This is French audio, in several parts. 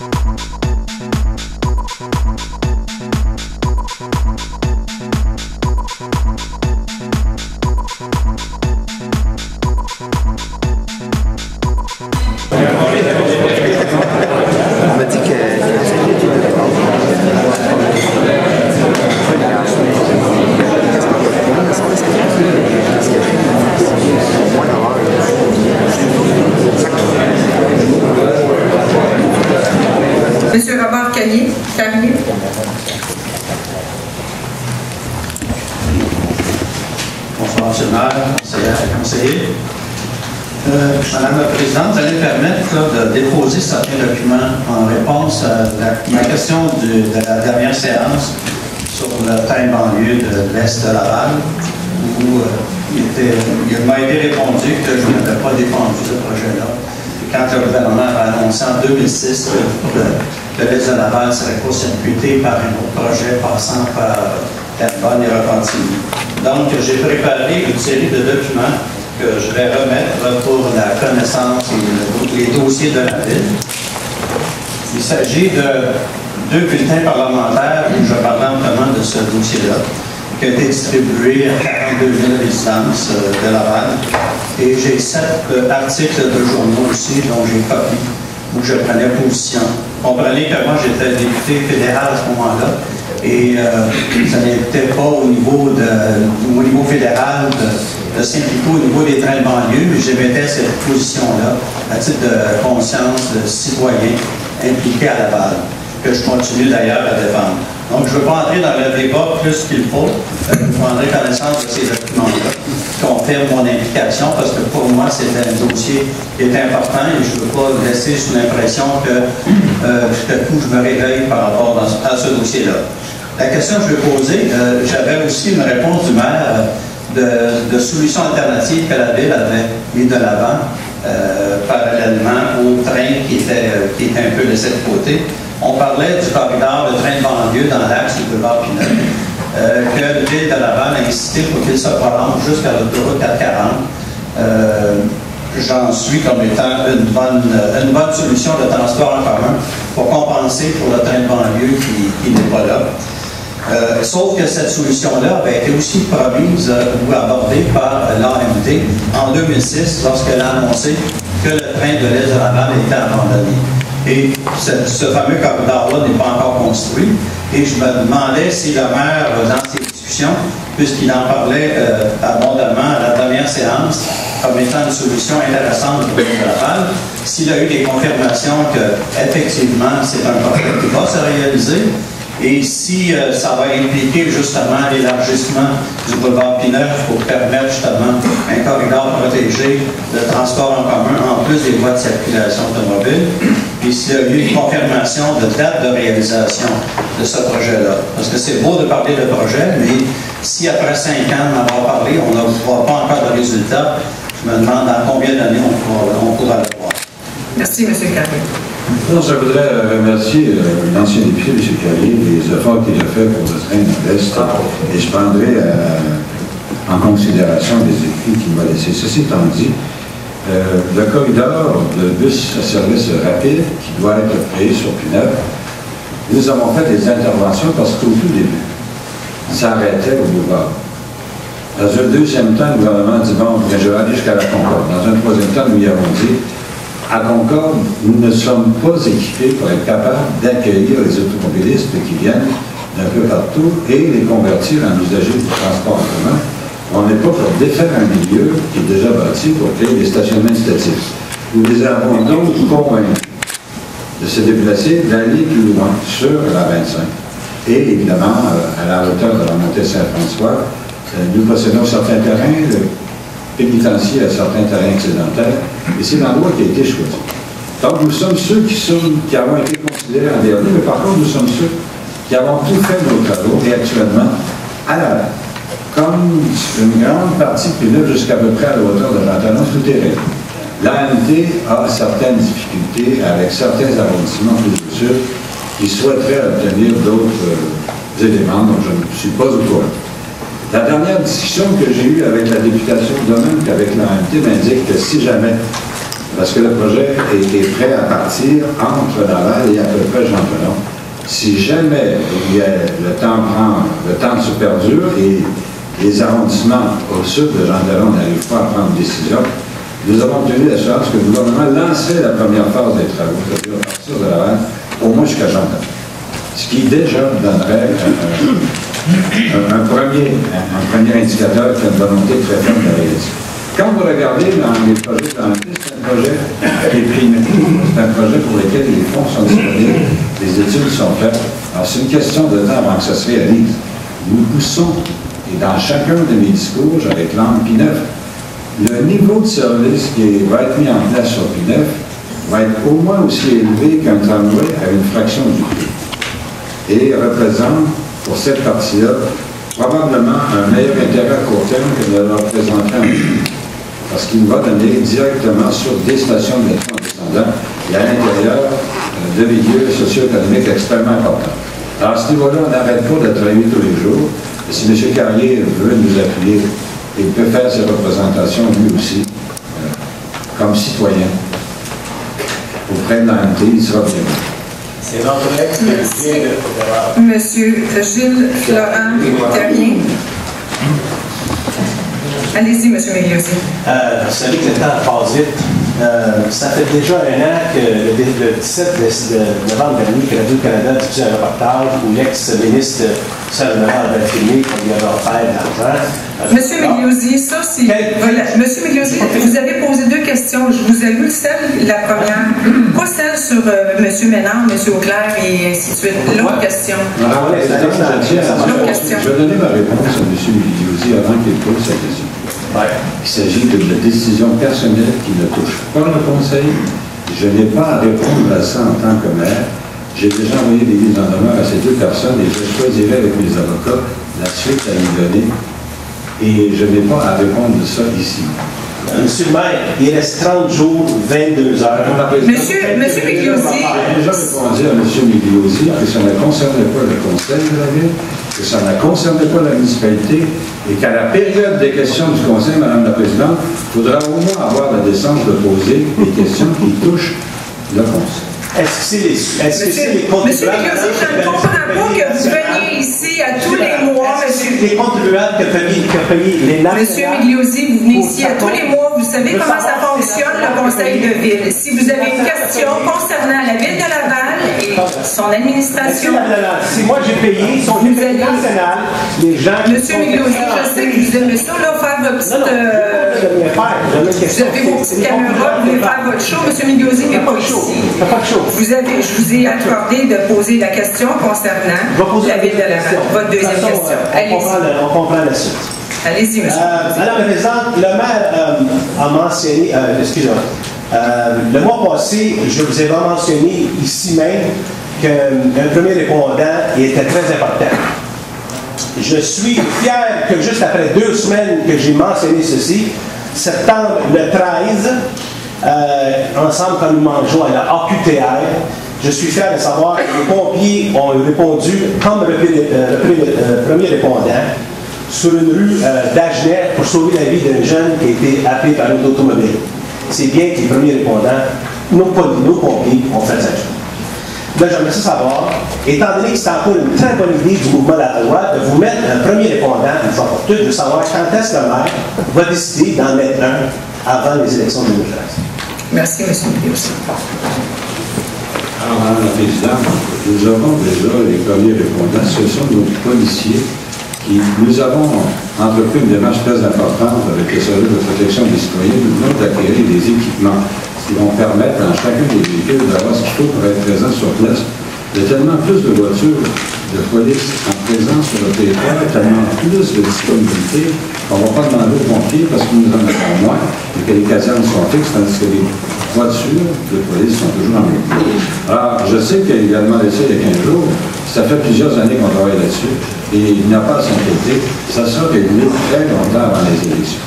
On m'a dit que Monsieur Robert Carrier. Bonsoir, M. le maire, conseiller. Madame la Présidente, vous allez me permettre là, de déposer certains documents en réponse à ma question de la dernière séance sur le train banlieue de l'Est de Laval, où il m'a été répondu que je n'avais pas défendu ce projet-là. Quand le gouvernement a annoncé en 2006 que l'Est de Laval serait court-circuité par un autre projet passant par Terrebonne et Repentigny. Donc, j'ai préparé une série de documents que je vais remettre pour la connaissance et les dossiers de la Ville. Il s'agit de 2 bulletins parlementaires où je parle amplement de ce dossier-là, qui a été distribué à 42 000 résidences de Laval. Et j'ai 7 articles de journaux aussi dont j'ai copie, où je prenais position. Comprenez que moi, j'étais député fédéral à ce moment-là, et ça n'était pas au niveau fédéral de s'impliquer au niveau des trains de banlieue, mais j'émettais cette position-là à titre de conscience de citoyen impliqué à Laval, que je continue d'ailleurs à défendre. Donc, je ne veux pas entrer dans le débat plus qu'il faut. Je prendrai connaissance de ces documents-là qui confirment mon implication, parce que pour moi, c'était un dossier qui est important et je ne veux pas laisser sous l'impression que tout à coup, je me réveille par rapport à ce dossier-là. La question que je vais poser, j'avais aussi une réponse du maire de solutions alternatives que la Ville avait mis de l'avant parallèlement au train qui était un peu laissé de côté. On parlait du corridor de train de banlieue dans l'axe du boulevard Pinot, que la Ville de Laval a incité pour qu'il se prolonge jusqu'à l'autoroute 440. J'en suis comme étant une bonne solution de transport en commun pour compenser pour le train de banlieue qui n'est pas là. Sauf que cette solution-là avait été aussi promise ou abordée par l'AMD en 2006 lorsqu'elle a annoncé que le train de l'Est de Laval était abandonné. Et ce fameux corridor-là n'est pas encore construit. Et je me demandais si le maire, dans ses discussions, puisqu'il en parlait abondamment à la dernière séance, comme étant une solution intéressante pour le Laval, s'il a eu des confirmations qu'effectivement, c'est un projet qui va se réaliser, et si ça va impliquer justement l'élargissement du boulevard Pineuf pour permettre justement un corridor protégé de transport en commun en plus des voies de circulation automobile, et s'il y a eu une confirmation de date de réalisation de ce projet-là. Parce que c'est beau de parler de projet, mais si après 5 ans d'en avoir parlé, on ne voit pas encore de résultat, je me demande dans combien d'années on pourra le voir. Merci, M. Carrier. Non, je voudrais remercier l'ancien député, M. Carrier, des efforts qu'il a fait pour le train de l'Est. Et je prendrai en considération les écrits qu'il m'a laissés. Ceci étant dit, le corridor de bus à service rapide qui doit être créé sur Pinot, nous avons fait des interventions parce qu'au tout début, ça arrêtait au boulevard. Dans un deuxième temps, le gouvernement dit bon, je vais aller jusqu'à la Concorde. Dans un troisième temps, nous y avons dit à Concorde, nous ne sommes pas équipés pour être capables d'accueillir les automobilistes qui viennent d'un peu partout et les convertir en usagers du transport en commun. On n'est pas pour défaire un milieu qui est déjà bâti pour créer des stationnements statifs. Nous les avons donc convaincus de se déplacer, d'aller plus loin sur la 25. Et évidemment, à la hauteur de la montée Saint-François, nous possédons certains terrains, le pénitencier à certains terrains excédentaires, et c'est l'endroit qui a été choisi. Donc nous sommes ceux qui avons été considérés en dernier, mais par contre nous sommes ceux qui avons tout fait nos travaux, et actuellement, à la main, comme une grande partie qui lève jusqu'à peu près à la hauteur de Jean-Talon, tout est réglé. L'AMT a certaines difficultés avec certains arrondissements plus au sud qui souhaiteraient obtenir d'autres éléments dont je ne suis pas au courant. La dernière discussion que j'ai eue avec la députation de même qu'avec l'AMT m'indique que si jamais parce que le projet est prêt à partir entre Laval et à peu près Jean-Talon. Si jamais le temps se perdure et les arrondissements au sud de Jean-Talon n'arrivent pas à prendre une décision, nous avons obtenu l'assurance que le gouvernement lancerait la première phase des travaux, c'est-à-dire à partir de Laval, au moins jusqu'à Jean-Talon. Ce qui déjà donnerait un premier indicateur qui a une volonté très ferme de réaliser. Quand vous regardez dans les projets dans la liste, c'est un projet qui est primé. C'est un projet pour lequel les fonds sont disponibles, les études sont faites. Alors, c'est une question de temps avant que ça se réalise. Nous poussons, et dans chacun de mes discours, je réclame P9, le niveau de service qui va être mis en place sur P9 va être au moins aussi élevé qu'un tramway à une fraction du prix. Et représente, pour cette partie-là, probablement un meilleur intérêt à court terme que de le représenter en Chine. Parce qu'il va donner directement sur des stations de métro en descendant et à l'intérieur de milieux socio-économiques extrêmement importants. Alors, à ce niveau-là, on n'arrête pas de travailler tous les jours. Et si M. Carrier veut nous appuyer, il peut faire ses représentations lui aussi, comme citoyen. Auprès de l'AMT, il sera bien. C'est notre collègue qui vient de... Monsieur Gilles Florent Terrien. Allez-y, Monsieur Migliosi. Vous savez que le temps passe vite. Ça fait déjà un an que le 17 novembre dernier, que Radio-Canada diffusait un reportage où l'ex-ministre Serge Lemay avait filmé qu'on lui avait offert de l'argent. Monsieur Migliosi, ça c'est... Voilà. Monsieur Migliosi, vous avez posé deux questions. Je vous ai lu celle, la première, pas celle sur M. Ménard, M. Auclair et ainsi de suite. L'autre question. L'autre question. Je vais donner ma réponse à M. Migliosi avant qu'il pose sa question. Il s'agit d'une décision personnelle qui ne touche pas le Conseil. Je n'ai pas à répondre à ça en tant que maire. J'ai déjà envoyé des mises en demeure à ces deux personnes et je choisirai avec mes avocats la suite à lui donner. Et je n'ai pas à répondre de ça ici. Monsieur le maire, il reste 30 jours, 22 heures. Monsieur Migliosi. J'ai déjà répondu à M. Migliosi que ça ne concernait pas le Conseil de la Ville, que ça ne concernait pas la municipalité et qu'à la période des questions du Conseil, Mme la Présidente, il faudra au moins avoir la décence de poser des questions qui touchent le Conseil. Est-ce que c'est les contribuables... Monsieur Migliosi, je ne comprends pas que vous veniez ici à tous les mois, monsieur. Les contribuables qui ont payé les nationales... Monsieur Migliosi, vous venez ici à tous les mois. Vous savez comment ça fonctionne, le Conseil de Ville. Si vous avez une question concernant la Ville de Laval et son administration... Si moi j'ai payé, son budget national, les gens... Monsieur Migliosi, je sais que vous aimez ça, là, faire votre petite... Vous avez vos petites caméras, vous voulez faire votre show. Monsieur Migliosi n'est pas ici. Je vous ai accordé de poser la question concernant la Ville de Laval. Votre deuxième question. Allez-y. On comprend la suite. Allez-y, monsieur. Madame la Présidente, le maire a mentionné, excusez-moi, le mois passé, je vous ai mentionné ici même qu'un premier répondant était très important. Je suis fier que juste après 2 semaines que j'ai mentionné ceci, septembre le 13, ensemble quand nous mangeons à la AQTR, je suis fier de savoir que les pompiers ont répondu comme le premier répondant sur une rue d'Agenais pour sauver la vie d'un jeune qui a été happé par une automobile. C'est bien que les premiers répondants, nos pompiers, ont fait ça. Là, j'aimerais savoir, étant donné que c'est encore une très bonne idée du mouvement de la droite de vous mettre un premier répondant, une fois pour toutes, de savoir quand est-ce que le maire va décider d'en mettre un avant les élections de 2013. Merci, M. Migliosi. Alors, Mme la Présidente, nous avons déjà les premiers répondants. Ce sont nos policiers qui, nous avons entrepris une démarche très importante avec le service de protection des citoyens. Nous venons d'acquérir des équipements qui vont permettre à chacun des véhicules d'avoir ce qu'il faut pour être présent sur place. Il y a tellement plus de voitures de police en présence sur le territoire, tellement plus de disponibilité qu'on ne va pas demander aux pompiers parce que nous en avons moins et que les casernes sont fixes, tandis que les voitures de police sont toujours en même. Alors, je sais qu'il a demandé ça il y a 15 jours. Ça fait plusieurs années qu'on travaille là-dessus et il n'a pas à s'inquiéter. Ça sera réglé très longtemps avant les élections.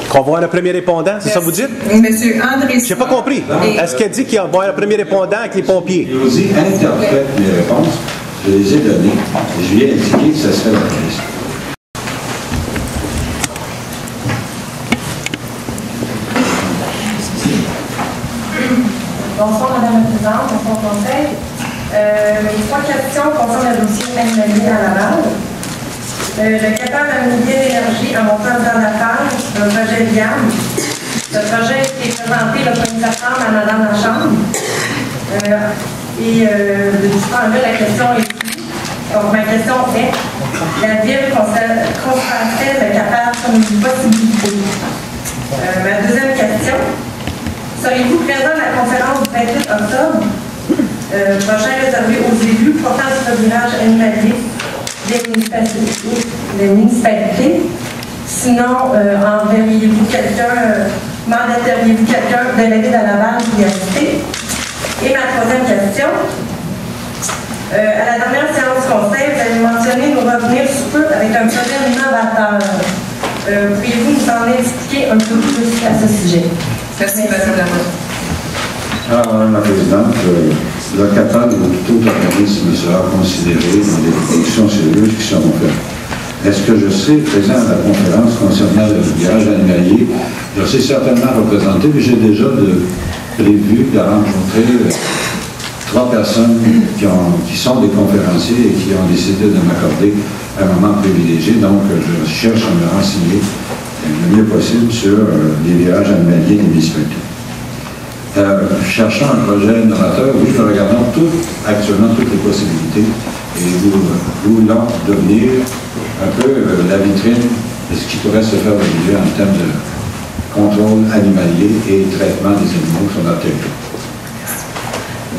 Qu'on va voir le premier répondant, c'est ça que vous dites? Monsieur André. Je n'ai pas compris. Est-ce qu'elle dit qu'il va voir le premier répondant avec les pompiers? Je vous ai interprète mes réponses. Je les ai données. Je lui ai indiqué que ce serait la police. son conseil. Mes 3 questions concernent le dossier animalier à Laval. Le capable a mis bien d'énergie en montant dans la page d'un projet de gamme. Ce projet a été présenté le 1er septembre à Madame la Chambre. De ce point-là, la question est ici. Donc, ma question est, la Ville considère le capable comme une possibilité. Ma deuxième question, serez-vous présent à la conférence du 28 octobre prochain réservée aux élus portant sur le virage animalier des municipalités? Sinon, enverriez-vous quelqu'un, mandateriez-vous quelqu'un délégué dans Laval pour y assister? Et ma troisième question, à la dernière séance du conseil, vous avez mentionné nous revenir sous peu avec un projet novateur. Pourriez-vous nous en expliquer un peu plus à ce sujet? Merci, Madame Lamotte. Alors, Madame la Présidente, le capable de tout organisme sera considéré dans les productions sérieuses qui seront faites. Est-ce que je serai présent à la conférence concernant le virage animalier? Je serai certainement représenté, mais j'ai déjà prévu de rencontrer 3 personnes qui sont des conférenciers et qui ont décidé de m'accorder un moment privilégié. Donc, je cherche à me renseigner le mieux possible sur les virages animaliers des municipalités. Cherchant un projet novateur, oui, nous regardons actuellement toutes les possibilités et nous voulons devenir un peu la vitrine de ce qui pourrait se faire aujourd'hui en termes de contrôle animalier et traitement des animaux sur notre territoire.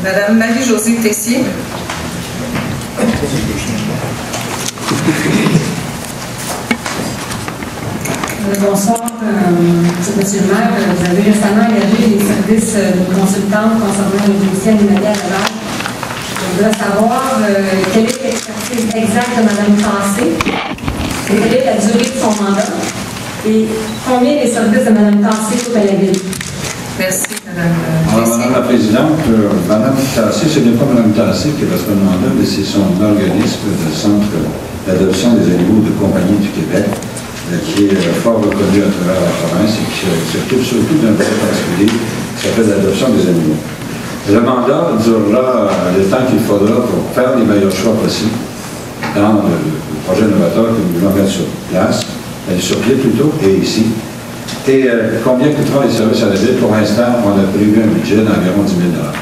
Madame Marie-Josée Tessier. Bonsoir, Monsieur le maire. Vous avez récemment engagé les services de consultante concernant le dossier animalier à Laval. Je voudrais savoir quelle est l'expertise exacte de Mme Tassé, quelle est la durée de son mandat et combien les services de Mme Tassé coûtent à la Ville. Merci, Mme Alors, Madame la Présidente, Mme Tassé, ce n'est pas Mme Tassé qui va se mandat, mais c'est son organisme de centre d'adoption des animaux de compagnie du Québec, qui est fort reconnu à travers la province et qui s'occupe surtout d'un volet particulier qui s'appelle l'adoption des animaux. Le mandat durera le temps qu'il faudra pour faire les meilleurs choix possibles dans le projet novateur que nous voulons mettre sur place, sur pied plutôt, et ici. Et combien coûtera les services à la Ville? Pour l'instant, on a prévu un budget d'environ 10 000 $.